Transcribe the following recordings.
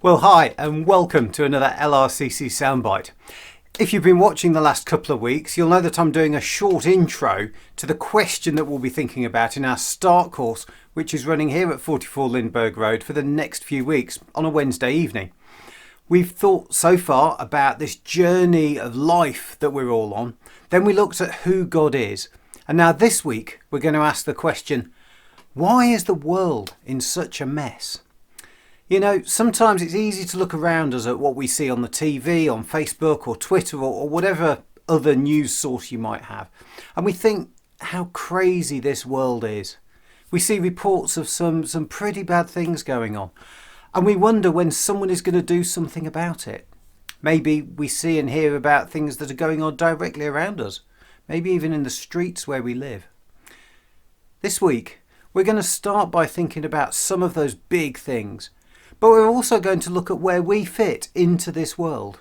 Well, hi and welcome to another LRCC Soundbite. If you've been watching the last couple of weeks, you'll know that I'm doing a short intro to the question that we'll be thinking about in our start course, which is running here at 44 Lindbergh Road for the next few weeks on a Wednesday evening. We've thought so far about this journey of life that we're all on. Then we looked at who God is. And now this week, we're going to ask the question, why is the world in such a mess? You know, sometimes it's easy to look around us at what we see on the TV, on Facebook or Twitter or whatever other news source you might have. And we think how crazy this world is. We see reports of some pretty bad things going on. And we wonder when someone is going to do something about it. Maybe we see and hear about things that are going on directly around us. Maybe even in the streets where we live. This week, we're going to start by thinking about some of those big things. But we're also going to look at where we fit into this world.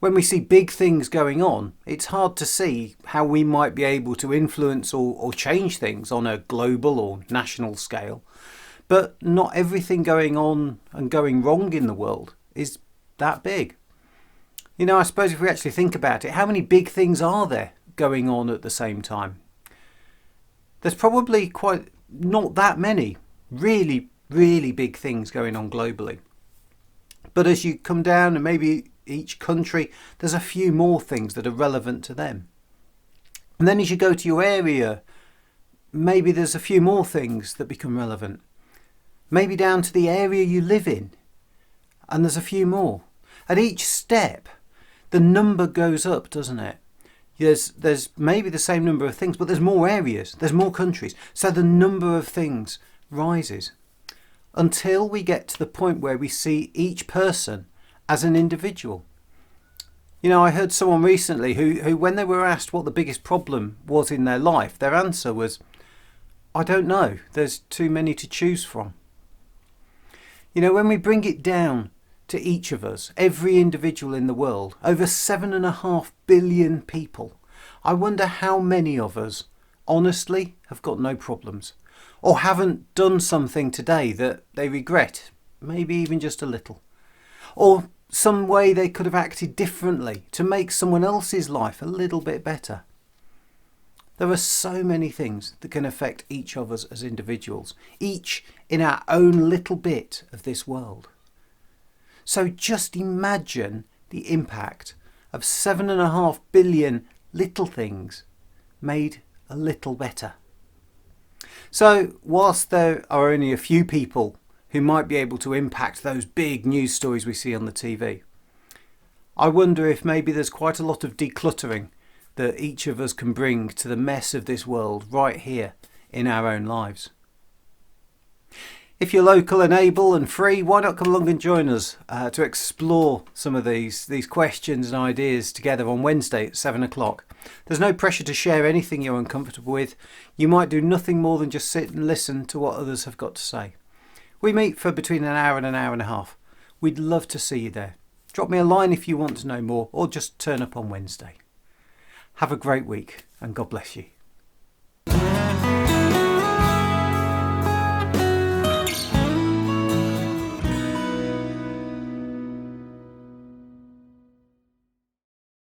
When we see big things going on, it's hard to see how we might be able to influence or change things on a global or national scale. But not everything going on and going wrong in the world is that big. You know, I suppose if we actually think about it, how many big things are there going on at the same time? There's probably not that many really big things going on globally. But as you come down and maybe each country, there's a few more things that are relevant to them. And then as you go to your area, maybe there's a few more things that become relevant. Maybe down to the area you live in, and there's a few more. At each step, the number goes up, doesn't it? There's maybe the same number of things, but there's more areas, there's more countries. So the number of things rises. Until we get to the point where we see each person as an individual. You know, I heard someone recently who when they were asked what the biggest problem was in their life, their answer was, I don't know, there's too many to choose from. You know, when we bring it down to each of us, every individual in the world, over 7.5 billion people, I wonder how many of us honestly have got no problems. Or haven't done something today that they regret, maybe even just a little. Or some way they could have acted differently to make someone else's life a little bit better. There are so many things that can affect each of us as individuals, each in our own little bit of this world. So just imagine the impact of 7.5 billion little things made a little better. So, whilst there are only a few people who might be able to impact those big news stories we see on the TV, I wonder if maybe there's quite a lot of decluttering that each of us can bring to the mess of this world right here in our own lives. If you're local and able and free, why not come along and join us to explore some of these questions and ideas together on Wednesday at 7 o'clock. There's no pressure to share anything you're uncomfortable with. You might do nothing more than just sit and listen to what others have got to say. We meet for between an hour and an hour and a half. We'd love to see you there. Drop me a line if you want to know more, or just turn up on Wednesday. Have a great week and God bless you.